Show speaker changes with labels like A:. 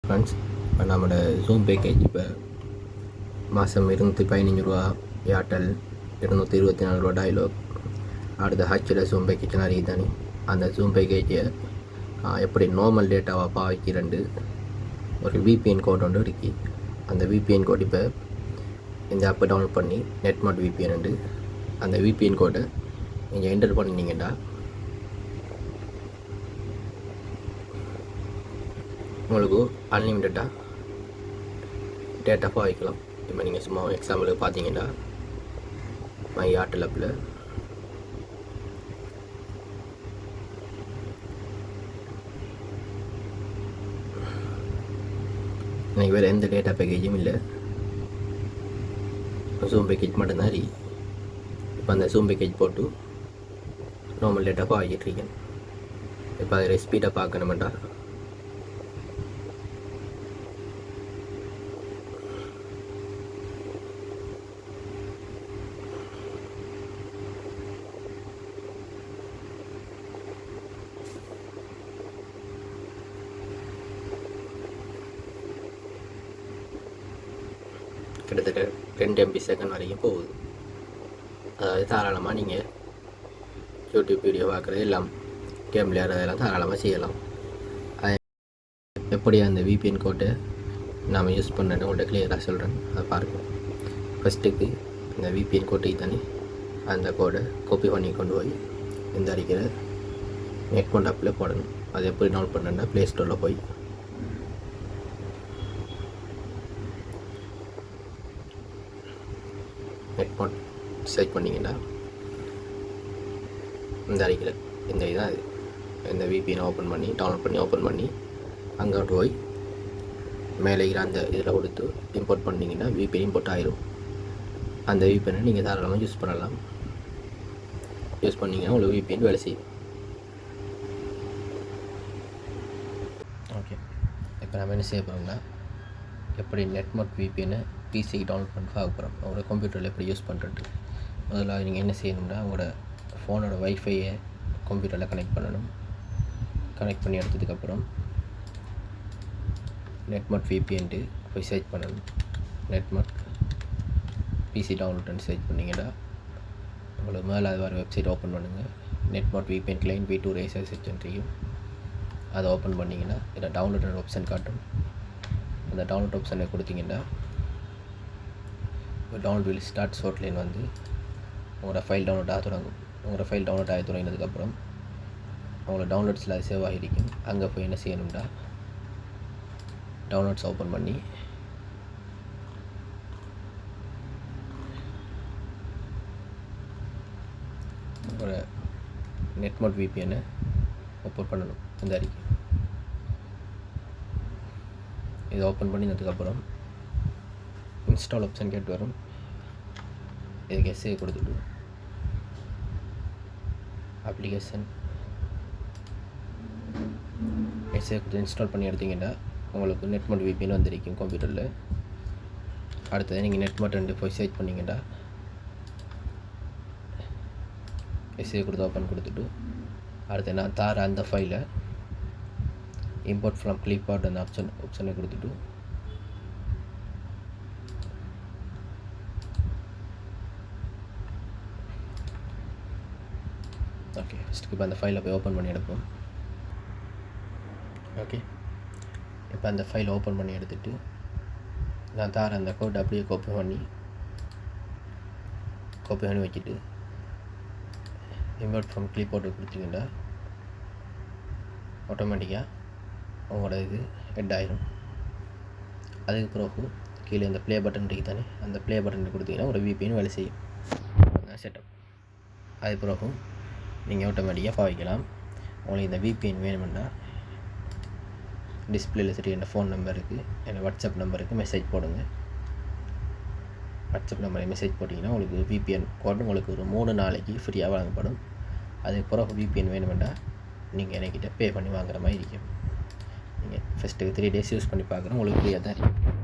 A: Friends, இப்போ நம்மளோட zoom package இப்போ மாதம் 215 ஏர்டெல், 224 டைலாக், அடுத்த ஹச்சில் ஜூம் பேக்கேஜ் நிறைய தானே. அந்த ஜூம் பேக்கேஜை எப்படி நார்மல் டேட்டாவை பாவிக்கிறண்டு ஒரு விபிஎன் கோட் ஒன்று இருக்கு. அந்த விபிஎன் கோட் இப்போ இந்த ஆப்பை டவுன்லோட் பண்ணி நெட்மார்ட் விபிஎன் அந்த விபிஎன் கோடை நீங்கள் என்டர் பண்ணினீங்கன்னா உங்களுக்கு அன்லிமிட்டடாக டேட்டா பாவிக்கலாம். இப்போ நீங்கள் சும்மா எக்ஸாம்பிளுக்கு பார்த்தீங்கன்னா மை ஏர்டெல் ஆப்பில் எனக்கு வேறு எந்த டேட்டா பேக்கேஜும் இல்லை, ஜூம் பேக்கேஜ் மட்டும்தான் இருக்கு. இப்போ அந்த ஜூம் பேக்கேஜ் போட்டு நார்மல் டேட்டா பாவிக்கிட்டுருக்கேன். இப்போ அதில் ஸ்பீடாக பார்க்கணுமெண்டா கிட்டத்தட்ட 2 MB செகண்ட் வரைக்கும் போகுது. அதாவது தாராளமாக நீங்கள் யூடியூப் வீடியோ பார்க்குறது எல்லாம் கேம் விளையாடுறதெல்லாம் தாராளமாக செய்யலாம். அது எப்படி அந்த விபிஎன் கோட்டை நாம் யூஸ் பண்ணேன்னு உங்கள்கிட்ட கிளியராக சொல்கிறேன், அதை பாருங்கள். ஃபஸ்ட்டுக்கு இந்த விபிஎன் கோட்டுக்கு தானே அந்த கோடை காப்பி பண்ணி கொண்டு போய் இந்த அடிக்கிற நெட்மார்ட் ஆப்பில் போடணும். அது எப்படி டவுன்லோட் பண்ணேன்னா ப்ளே ஸ்டோரில் போய் நெட்மார்ட் சர்ச் பண்ணிங்கன்னா இந்த அடிக்கிற இந்த இதுதான் இது. இந்த விபிஎன் ஓப்பன் பண்ணி ஓப்பன் பண்ணி அங்கே போய் மேலே இருக்கிற அந்த இதில் கொடுத்து இம்போர்ட் பண்ணிங்கன்னா விபிஎன் இம்போர்ட் ஆயிரும். அந்த விபிஎனை நீங்கள் தாராளமாக யூஸ் பண்ணலாம். யூஸ் பண்ணிங்கன்னா உங்களுக்கு விபிஎன் வேலை செய்யும். ஓகே, இப்போ நம்ம என்ன செய்ய போகிறோம்னா எப்படி நெட்மார்ட் விபிஎனை பிசிக்கு டவுன்லோட் பண்ணி பார்க்க போகிறோம். உங்களோட கம்ப்யூட்டரில் எப்படி யூஸ் பண்ணுறது. முதல்ல நீங்கள் என்ன செய்யணும்னா உங்களோட ஃபோனோட வைஃபையை கம்ப்யூட்டரில் கனெக்ட் பண்ணணும். கனெக்ட் பண்ணி எடுத்ததுக்கப்புறம் நெட்மார்ட் விபிஎன்ட்டு போய் சர்ச் பண்ணணும். நெட்மார்ட் பிசி டவுன்லோட்னு சர்ச் பண்ணிங்கன்னா உங்களுக்கு மேலே அது வர வெப்சைட் ஓப்பன் பண்ணுங்கள். நெட்மார்ட் விபிஎன் கிளைண்ட் V2 ரேசர் சென்ட்ரியும் அதை ஓப்பன் பண்ணிங்கன்னா இதில் டவுன்லோட் ஆப்ஷன் காட்டும். அந்த டவுன்லோட் ஆப்ஷனை கொடுத்தீங்கன்னா டவுன்லோட் வில் ஸ்டார்ட் ஷார்ட்லைன் வந்து உங்களோட ஃபைல் டவுன்லோட் ஆக தொடங்கும். உங்களோட ஃபைல் டவுன்லோட் ஆகி தொடங்கினதுக்கப்புறம் உங்களோட டவுன்லோட்ஸில் அது சேவ் ஆகிருக்கும். அங்கே போய் என்ன செய்யணும்னா டவுன்லோட்ஸ் ஓப்பன் பண்ணி உங்களோட நெட்மார்ட் விபிஎனை ஓப்பன் பண்ணணும். இந்த அறிக்கை இதை ஓப்பன் பண்ணினதுக்கப்புறம் இன்ஸ்டால் ஆப்ஷன் கேட்டு வரும். இதுக்கு எஸ்ஏ கொடுத்துட்டு அப்ளிகேஷன் எஸ்ஏ கொடுத்து இன்ஸ்டால் பண்ணி எடுத்திங்கன்னா உங்களுக்கு நெட்மார்ட் விபிஎன் வந்துருக்கும் கம்ப்யூட்டரில். அடுத்தது நீங்கள் நெட்மார்ட் போய் சர்ச் பண்ணிங்கன்னா எஸ்ஏ கொடுத்து ஓப்பன் கொடுத்துட்டு அடுத்து நான் தார அந்த ஃபைலை இம்போர்ட் ஃப்ரம் கிளிப்பார்ட் அந்த ஆப்ஷனை கொடுத்துட்டு ஓகே, ஃபஸ்ட்டுக்கு இப்போ அந்த ஃபைலை போய் ஓப்பன் பண்ணி எடுப்போம். ஓகே, இப்போ அந்த ஃபைலை ஓப்பன் பண்ணி எடுத்துகிட்டு நான் தார அந்த கோட் அப்படியே காப்பி பண்ணி வச்சுட்டு இம்போர்ட் ஃப்ரம் கிளிப்பார்ட் கொடுத்தீங்கன்னா ஆட்டோமேட்டிக்காக உங்களோட இது ஹெட் ஆயிரும். அதுக்கு பிறகு கீழே இந்த ப்ளே பட்டன் இருக்குது தானே, அந்த ப்ளே பட்டன் கொடுத்தீங்கன்னா ஒரு விபிஎன் வேலை செய்யும். அதுதான் செட்டப். அது பிறகு நீங்கள் ஆட்டோமேட்டிக்காக பாவிக்கலாம். உங்களுக்கு இந்த விபிஎன் வேணுமென்னா டிஸ்பிளேயில் சரி என் ஃபோன் நம்பருக்கு என் வாட்ஸ்அப் நம்பருக்கு மெசேஜ் போடுங்க. வாட்ஸ்அப் நம்பருக்கு மெசேஜ் போட்டிங்கன்னா உங்களுக்கு விபிஎன் கோட் உங்களுக்கு ஒரு 3 நாளைக்கு ஃப்ரீயாக வழங்கப்படும். அதுக்கு பிறகு விபிஎன் வேணுமென்னா நீங்கள் என்கிட்ட பே பண்ணி வாங்குற மாதிரி இருக்கும். நீங்கள் ஃபஸ்ட்டுக்கு 3 days யூஸ் பண்ணி பார்க்குறோம், உங்களுக்கு ஃப்ரீயாக தான் இருக்கும்.